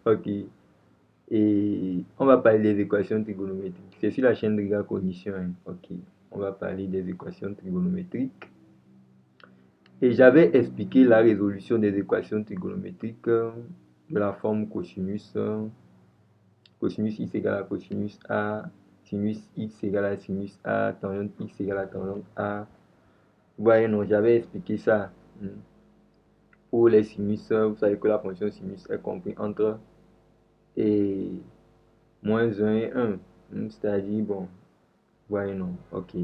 Ok. Et on va parler des équations trigonométriques. C'est sur la chaîne de Riga Cognition, hein. Ok. On va parler des équations trigonométriques. Et j'avais expliqué la résolution des équations trigonométriques de la forme cosinus, cosinus x égale à cosinus a, sinus x égale à sinus a, tangente x égale à tangente a. Vous voyez, non, j'avais expliqué ça. Pour les sinus, vous savez que la fonction sinus est comprise entre et -1 et 1. C'est-à-dire, bon, voyez, non, ok.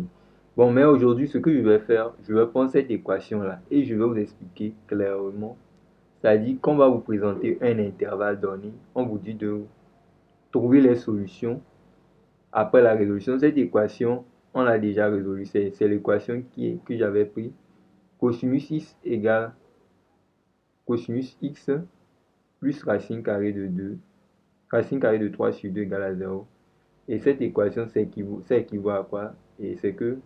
Bon, mais aujourd'hui, ce que je vais faire, je vais prendre cette équation-là et je vais vous expliquer clairement. C'est-à-dire qu'on va vous présenter un intervalle donné. On vous dit de trouver les solutions après la résolution. Cette équation, on l'a déjà résolue. C'est l'équation que j'avais pris. Cosinus x égale cosinus x plus racine carrée de 2. Racine carrée de 3 sur 2 égale à 0. Et cette équation, ça équivaut à quoi? Et c'est que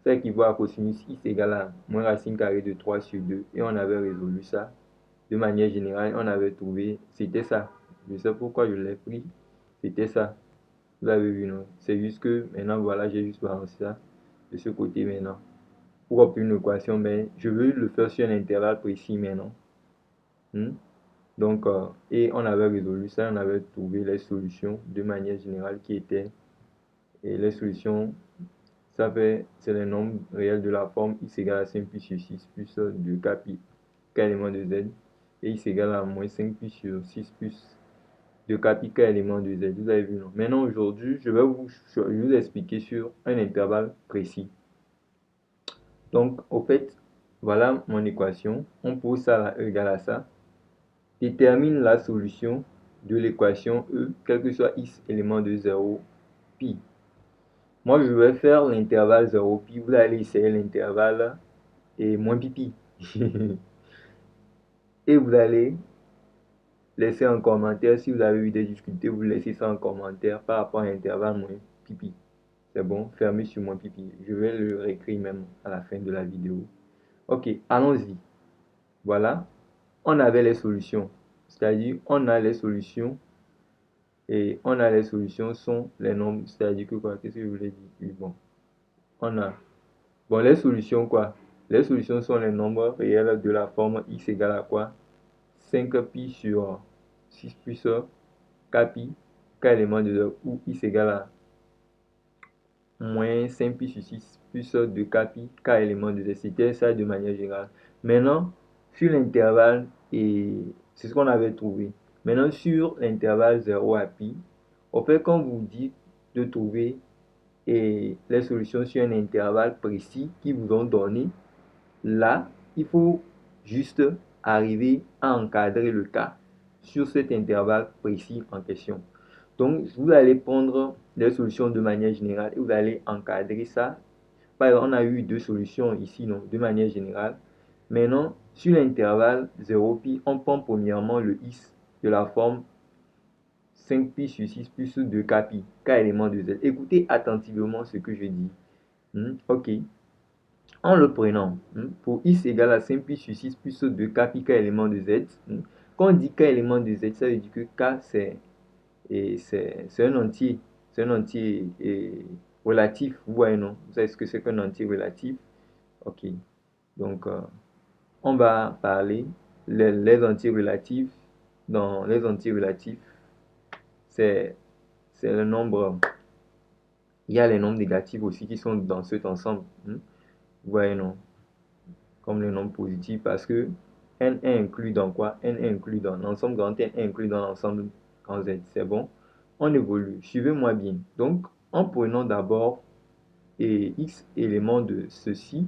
ça équivaut à cosinus x égale à moins racine carrée de 3 sur 2. Et on avait résolu ça. De manière générale, on avait trouvé, c'était ça. Je sais pourquoi je l'ai pris. C'était ça. Vous avez vu, non? C'est juste que maintenant, voilà, j'ai juste balancé ça de ce côté maintenant. Pour obtenir une équation, mais je veux le faire sur un intervalle précis maintenant. Donc, et on avait résolu ça, on avait trouvé les solutions de manière générale qui étaient, et les solutions, ça fait, c'est le nombre réel de la forme x égale à 5 pi sur 6 plus 2 k pi, k élément de z, et x égale à moins 5 pi sur 6 plus 2 k pi, k élément de z. Vous avez vu, non? Maintenant, aujourd'hui, je vais vous expliquer sur un intervalle précis. Donc, au fait, voilà mon équation. On pose ça à E égale à ça. Détermine la solution de l'équation E, quel que soit x élément de 0 pi. Moi, je vais faire l'intervalle 0 pi. Vous allez essayer l'intervalle et moins pi pi. Et vous allez laisser un commentaire. Si vous avez eu des difficultés, vous laissez ça en commentaire par rapport à l'intervalle moins pi pi. C'est bon, fermez sur moins pi pi. Je vais le réécrire même à la fin de la vidéo. Ok, allons-y. Voilà, on avait les solutions. C'est-à-dire, on a les solutions. Et on a les solutions sont les nombres. C'est-à-dire que quoi? Qu'est-ce que je voulais dire? Oui, bon, on a. Bon, les solutions quoi? Les solutions sont les nombres réels de la forme x égale à quoi? 5 pi sur 6 plus k pi, k élément de 2, ou x égale à moins 5 pi sur 6 plus 2 k pi, k élément de 2. C'était ça de manière générale. Maintenant, sur l'intervalle, et c'est ce qu'on avait trouvé. Maintenant, sur l'intervalle 0 à pi, au fait, quand vous dit de trouver les solutions sur un intervalle précis qui vous ont donné, là, il faut juste arriver à encadrer le cas sur cet intervalle précis en question. Donc, vous allez prendre les solutions de manière générale et vous allez encadrer ça. Par exemple, on a eu deux solutions ici, non, de manière générale. Maintenant, sur l'intervalle 0 pi, on prend premièrement le x de la forme 5 pi sur 6 plus 2 k pi, k élément de z. Écoutez attentivement ce que je dis. Ok. En le prenant, pour x égale à 5 pi sur 6 plus 2 k pi, k élément de z. Quand on dit k élément de z, ça veut dire que k c'est un entier. C'est un entier relatif. Vous voyez, non? Vous savez ce que c'est qu'un entier relatif? Ok. Donc, on va parler les entiers relatifs. Dans les entiers relatifs, c'est le nombre. Il y a les nombres négatifs aussi qui sont dans cet ensemble. Vous voyez, non? Comme le nombre positif, parce que n est inclus dans quoi? N est inclus dans l'ensemble grand N est inclus dans l'ensemble grand Z. C'est bon? On évolue. Suivez-moi bien. Donc, en prenant d'abord x élément de ceci,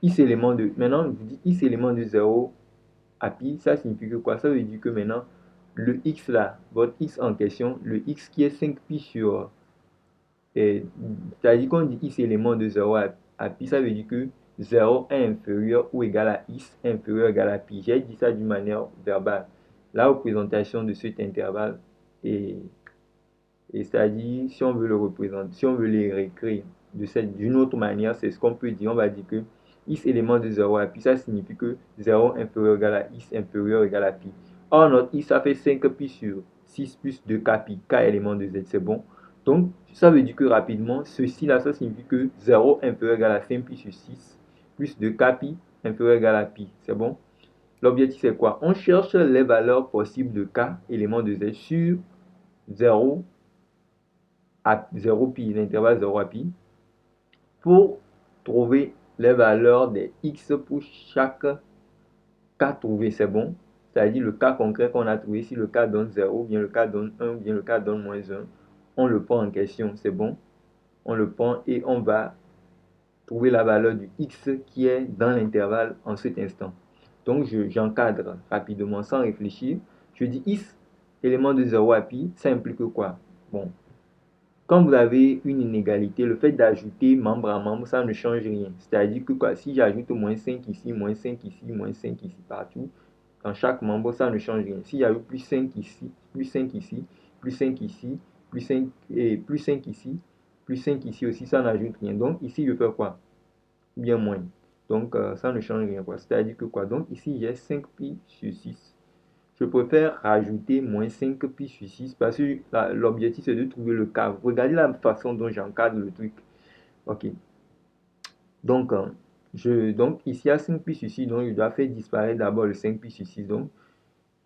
x élément de. Maintenant, vous dites x élément de 0 à pi, ça signifie que quoi? Ça veut dire que maintenant, le x là, votre x en question, le x qui est 5 pi sur. C'est-à-dire qu'on dit x élément de 0 à pi, ça veut dire que 0 est inférieur ou égal à x, inférieur ou égal à pi. J'ai dit ça d'une manière verbale. La représentation de cet intervalle est, c'est-à-dire, si on veut le représenter, si on veut les réécrire d'une autre manière, c'est ce qu'on peut dire. On va dire que x élément de 0 à pi, ça signifie que 0 inférieur ou égal à x, inférieur ou égal à pi. Or, notre i, ça fait 5 pi sur 6 plus 2k pi, k élément de z, c'est bon. Donc, ça veut dire que rapidement, ceci là, ça signifie que 0 inférieur égal à 5 pi sur 6 plus 2k pi inférieur égal à pi, c'est bon. L'objectif c'est quoi? On cherche les valeurs possibles de k élément de z sur 0 à 0 pi, l'intervalle 0 à pi, pour trouver les valeurs des x pour chaque k trouvé, c'est bon. C'est-à-dire le cas concret qu'on a trouvé, si le cas donne 0, ou bien le cas donne 1, ou bien le cas donne moins 1, on le prend en question, c'est bon. On le prend et on va trouver la valeur du x qui est dans l'intervalle en cet instant. Donc j'encadre rapidement sans réfléchir. Je dis x, élément de 0 à pi, ça implique quoi? Bon, quand vous avez une inégalité, le fait d'ajouter membre à membre, ça ne change rien. C'est-à-dire que quoi, si j'ajoute moins 5 ici, moins 5 ici, moins 5 ici, partout, dans chaque membre, ça ne change rien. Si j'ajoute plus 5 ici, plus 5 ici, plus 5 ici, plus 5, et plus 5 ici, plus 5 ici aussi, ça n'ajoute rien. Donc ici, je fais quoi? Bien moins. Donc ça ne change rien. C'est-à-dire que quoi? Donc ici, j'ai 5 pi sur 6. Je préfère rajouter moins 5 pi sur 6 parce que l'objectif c'est de trouver le cas. Regardez la façon dont j'encadre le truc. Ok. Donc, donc ici, il y a 5 pi sur 6, donc je dois faire disparaître d'abord le 5 pi sur 6. Donc,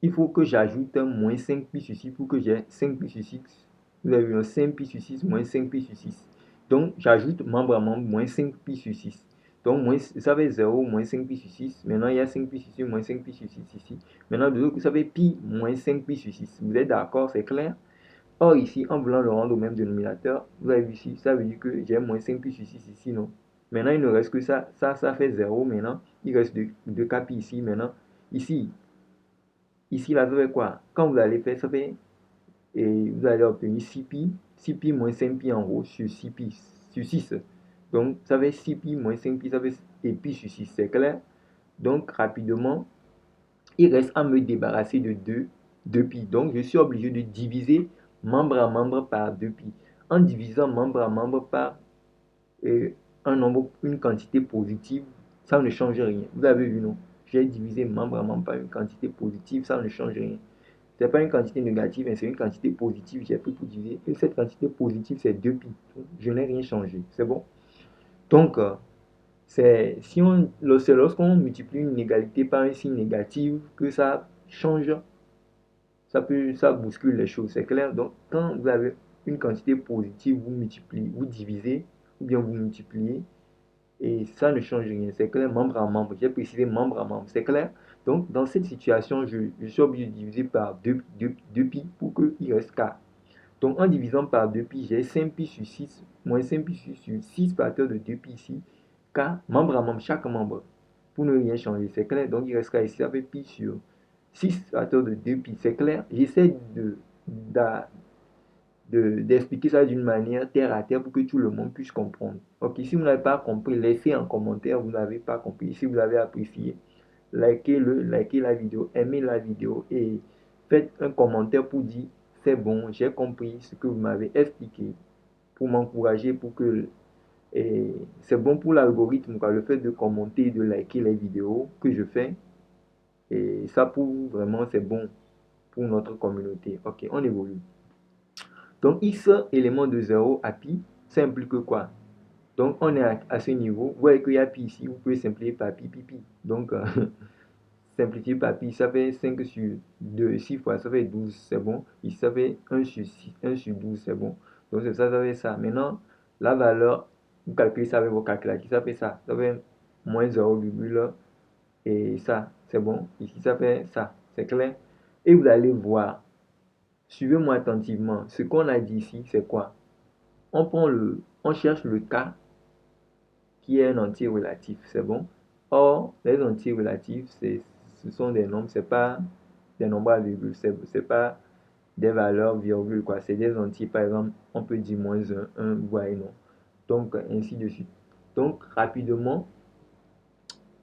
il faut que j'ajoute moins 5 pi sur 6 pour que j'ai 5 pi sur 6. Vous avez vu, 5 pi sur 6 moins 5 pi sur 6. Donc, j'ajoute membre à membre moins 5 pi sur 6. Donc, moins, ça fait 0 moins 5 pi sur 6. Maintenant, il y a 5 pi sur 6 moins 5 pi sur 6 ici. Maintenant, de l'autre, ça fait pi moins 5 pi sur 6. Vous êtes d'accord, c'est clair? Or, ici, en voulant le rendre au même dénominateur, vous avez vu ici, ça veut dire que j'ai moins 5 pi sur 6 ici, non? Maintenant, il ne reste que ça. Ça fait 0 maintenant. Il reste 2 k pi ici maintenant. Ici, là, ça fait quoi? Quand vous allez faire, ça fait, et vous allez obtenir 6 pi moins 5 pi en haut sur 6 pi sur 6. Donc, ça fait 6 pi moins 5 pi, ça fait et pi sur 6, c'est clair? Donc, rapidement, il reste à me débarrasser de 2 pi. Donc, je suis obligé de diviser membre à membre par 2 pi. En divisant membre à membre par un nombre, une quantité positive, ça ne change rien. Vous avez vu, non? J'ai divisé membre à membre par une quantité positive, ça ne change rien. Ce n'est pas une quantité négative, c'est une quantité positive. J'ai pris pour diviser. Et cette quantité positive, c'est 2 pi. Je n'ai rien changé. C'est bon? Donc, c'est lorsqu'on multiplie une égalité par un signe négatif que ça change, ça bouscule les choses. C'est clair? Donc, quand vous avez une quantité positive, vous multipliez, vous divisez, ou bien vous multipliez, et ça ne change rien. C'est clair, membre à membre. J'ai précisé membre à membre. C'est clair? Donc, dans cette situation, je suis obligé de diviser par 2 pi pour qu'il reste k. Donc, en divisant par 2 pi, j'ai 5 pi sur 6, moins 5 pi sur 6 partir de 2 pi ici. K, membre à membre, chaque membre, pour ne rien changer. C'est clair? Donc, il reste k ici, ça fait pi sur 6 partir de 2 pi. C'est clair? J'essaie d'expliquer ça d'une manière terre à terre pour que tout le monde puisse comprendre. Ok, si vous n'avez pas compris, laissez en commentaire, vous n'avez pas compris. Si vous avez apprécié, likez la vidéo, aimez la vidéo et faites un commentaire pour dire c'est bon, j'ai compris ce que vous m'avez expliqué pour m'encourager, pour que c'est bon pour l'algorithme, le fait de commenter, de liker les vidéos que je fais. Et ça, pour vraiment, c'est bon pour notre communauté. Ok, on évolue. Donc, x élément de 0 à pi, ça implique quoi? Donc, on est à ce niveau. Vous voyez qu'il y a pi ici, vous pouvez simplifier par pi, pi, pi. Donc, simplifier par pi, ça fait 5 sur 2, 6 fois, ça fait 12, c'est bon. Ici, ça fait 1 sur 6, 1 sur 12, c'est bon. Donc, c'est ça, ça fait ça. Maintenant, la valeur, vous calculez ça avec vos calculateurs, ça fait ça. Ça fait moins 0, et ça, c'est bon. Ici, ça fait ça, c'est clair. Et vous allez voir, suivez-moi attentivement. Ce qu'on a dit ici, c'est quoi? On cherche le cas qui est un entier relatif, c'est bon. Or, les entiers relatifs, ce sont des nombres, c'est pas des nombres à virgule, c'est pas des valeurs virgule, quoi. C'est des entiers, par exemple, on peut dire moins 1, vous voyez, non. Donc, ainsi de suite. Donc, rapidement,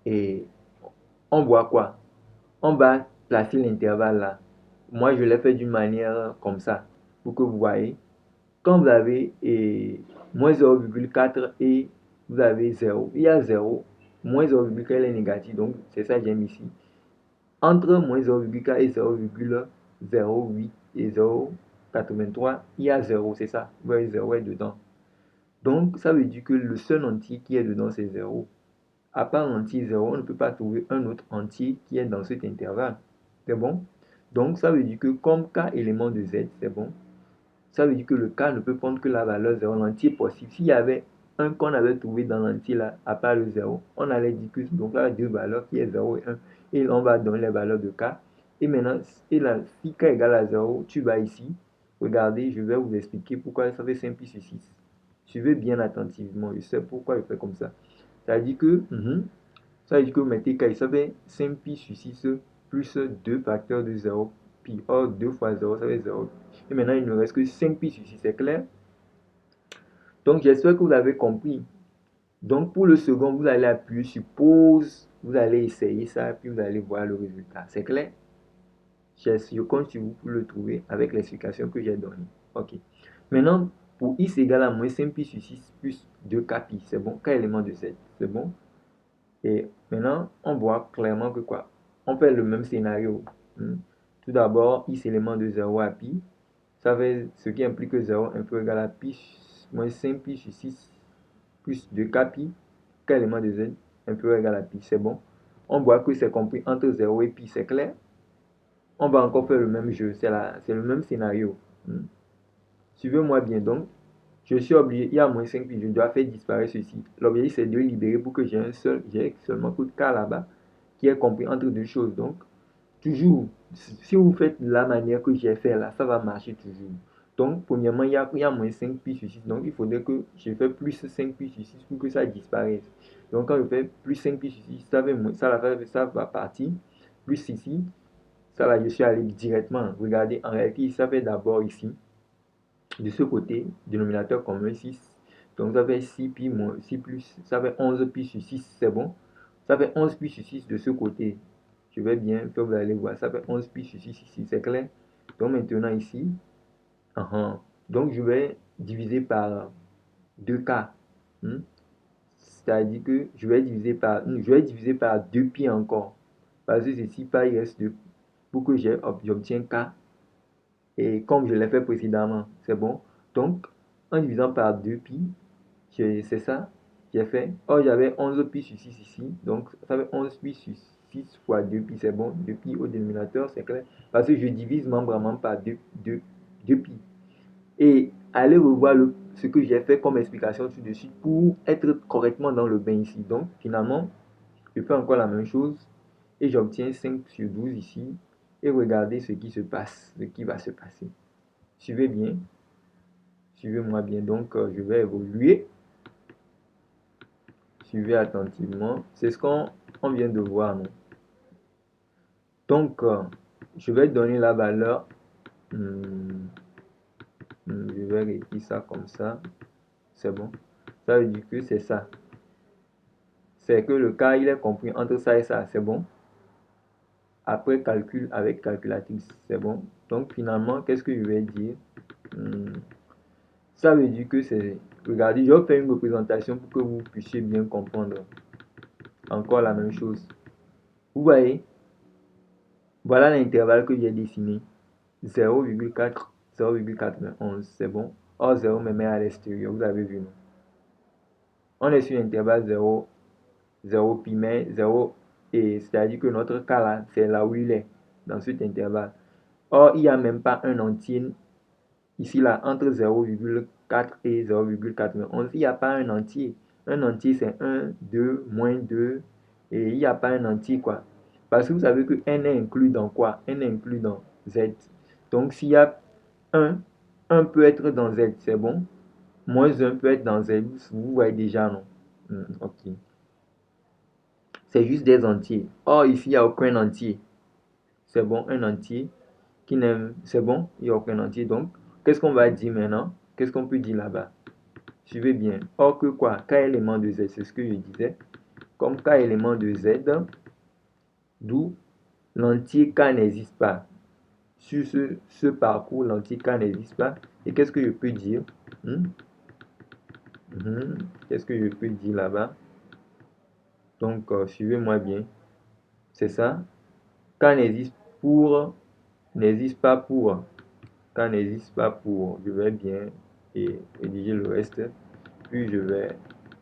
et on voit quoi? On va placer l'intervalle là. Moi, je l'ai fait d'une manière comme ça, pour que vous voyez. Quand vous avez moins 0,4 et vous avez 0, il y a 0, moins 0,4 est négatif, donc c'est ça que j'aime ici. Entre moins 0,4 et 0,08 et 0,83, il y a 0, c'est ça. Vous voyez, 0 est dedans. Donc, ça veut dire que le seul entier qui est dedans, c'est 0. À part l'entier 0, on ne peut pas trouver un autre entier qui est dans cet intervalle. C'est bon? Donc, ça veut dire que comme k élément de z, c'est bon. Ça veut dire que le k ne peut prendre que la valeur 0, l'entier possible. S'il y avait un qu'on avait trouvé dans l'entier là, à part le 0, on allait dire que donc là, deux valeurs qui est 0 et 1. Et on va donner les valeurs de k. Et maintenant, si k égale à 0, tu vas ici. Regardez, je vais vous expliquer pourquoi ça fait 5 pi sur 6. Suivez bien attentivement. Je sais pourquoi je fais comme ça. Ça veut dire que, ça veut dire que vous mettez k, ça fait 5 pi sur 6 plus 2 facteurs de 0 pi. Or, 2 fois 0, ça fait 0. Et maintenant, il ne reste que 5 pi sur 6, c'est clair? Donc, j'espère que vous avez compris. Donc, pour le second, vous allez appuyer sur pause, vous allez essayer ça, puis vous allez voir le résultat. C'est clair? Je compte sur vous pour le trouver avec l'explication que j'ai donnée. Ok. Maintenant, pour x égale à moins 5 pi sur 6 plus 2k pi, c'est bon? K élément de 7, c'est bon? Et maintenant, on voit clairement que quoi? On fait le même scénario. Tout d'abord, x élément de 0 à pi, ça fait ce qui implique que 0 inférieur égal à pi moins 5 pi sur 6 plus 2k pi, k élément de z inférieur égal à pi, c'est bon. On voit que c'est compris entre 0 et pi, c'est clair. On va encore faire le même jeu, c'est le même scénario. Suivez-moi bien donc. Je suis obligé, il y a moins 5 pi, je dois faire disparaître ceci. L'objectif c'est de libérer pour que j'ai seulement que k là-bas qui est compris entre deux choses. Donc, toujours, si vous faites de la manière que j'ai fait là, ça va marcher toujours. Donc, premièrement, il y a moins 5 pi sur 6. Donc, il faudrait que je fasse plus 5 pi sur 6 pour que ça disparaisse. Donc, quand je fais plus 5 pi sur 6, ça va partir. Plus ici, ça là, je suis allé directement. Regardez, en réalité, ça fait d'abord ici, de ce côté, dénominateur commun 6. Donc, ça fait 6 pi moins 6 plus, ça fait 11 pi sur 6, c'est bon. Ça fait 11 pi sur 6 de ce côté. Je vais bien faire, vous allez voir. Ça fait 11 pi sur 6 ici, c'est clair? Donc, maintenant ici, donc je vais diviser par 2k. C'est-à-dire que je vais diviser par 2 pi encore. Parce que ceci, par il reste 2. Pour que j'obtienne k. Et comme je l'ai fait précédemment, c'est bon. Donc, en divisant par 2 pi, c'est ça, j'ai fait. Or, j'avais 11 pi sur 6 ici. Donc, ça fait 11 pi sur 6 fois 2 pi, c'est bon. 2 pi au dénominateur, c'est clair. Parce que je divise membre à membre par 2 pi. Et allez revoir ce que j'ai fait comme explication tout-dessus pour être correctement dans le bain ici. Donc, finalement, je fais encore la même chose et j'obtiens 5 sur 12 ici. Et regardez ce qui se passe, ce qui va se passer. Suivez bien, suivez-moi bien. Donc, je vais évoluer. Suivez attentivement. C'est ce qu'on vient de voir, non? Donc, je vais donner la valeur. Je vais écrire ça comme ça. C'est bon. Ça veut dire que c'est ça. C'est que le cas, il est compris entre ça et ça. C'est bon. Après calcul avec calculatrice. C'est bon. Donc, finalement, qu'est-ce que je vais dire? Ça veut dire que c'est... Regardez, je vais faire une représentation pour que vous puissiez bien comprendre. Encore la même chose. Vous voyez? Voilà l'intervalle que j'ai dessiné. 0,4, 0,91, c'est bon. Or, 0 me met à l'extérieur, vous avez vu, non? On est sur l'intervalle 0, 0 pi, mais 0, et c'est-à-dire que notre cas là, c'est là où il est, dans cet intervalle. Or, il n'y a même pas un entier, ici là, entre 0,4 et 0,91, il n'y a pas un entier. Un entier, c'est 1, 2, moins 2, et il n'y a pas un entier, quoi. Parce que vous savez que n est inclus dans quoi? N est inclus dans z. Donc, s'il y a 1, 1 peut être dans z, c'est bon. Moins 1 peut être dans z, vous voyez déjà, non? Ok. C'est juste des entiers. Or, ici, il n'y a aucun entier. C'est bon, un entier qui n'aime. C'est bon, il n'y a aucun entier. Donc, qu'est-ce qu'on va dire maintenant? Qu'est-ce qu'on peut dire là-bas? Suivez bien. Or que quoi? K élément de z, c'est ce que je disais. Comme K élément de z, d'où l'entier K n'existe pas. Sur ce parcours, l'entier K n'existe pas. Et qu'est-ce que je peux dire? Qu'est-ce que je peux dire là-bas? Donc, suivez-moi bien. C'est ça. K n'existe pas pour. K n'existe pas pour. Je vais bien rédiger le reste. Puis je vais...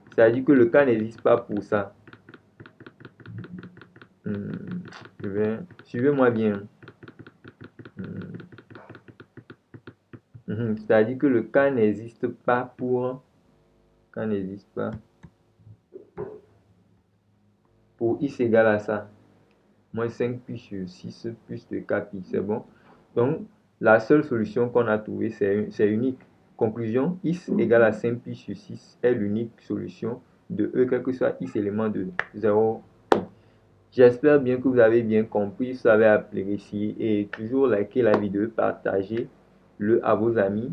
C'est-à-dire que le K n'existe pas pour ça. Je vais... Suivez-moi bien. C'est-à-dire que le K n'existe pas pour... K n'existe pas pour X égale à ça. Moins 5 pi sur 6 plus de K pi. C'est bon? Donc, la seule solution qu'on a trouvée, c'est unique. Conclusion, X égale à 5 pi sur 6 est l'unique solution de E, quel que soit X élément de 0. J'espère bien que vous avez bien compris, vous avez apprécié et toujours likez la vidéo, partagez-le à vos amis.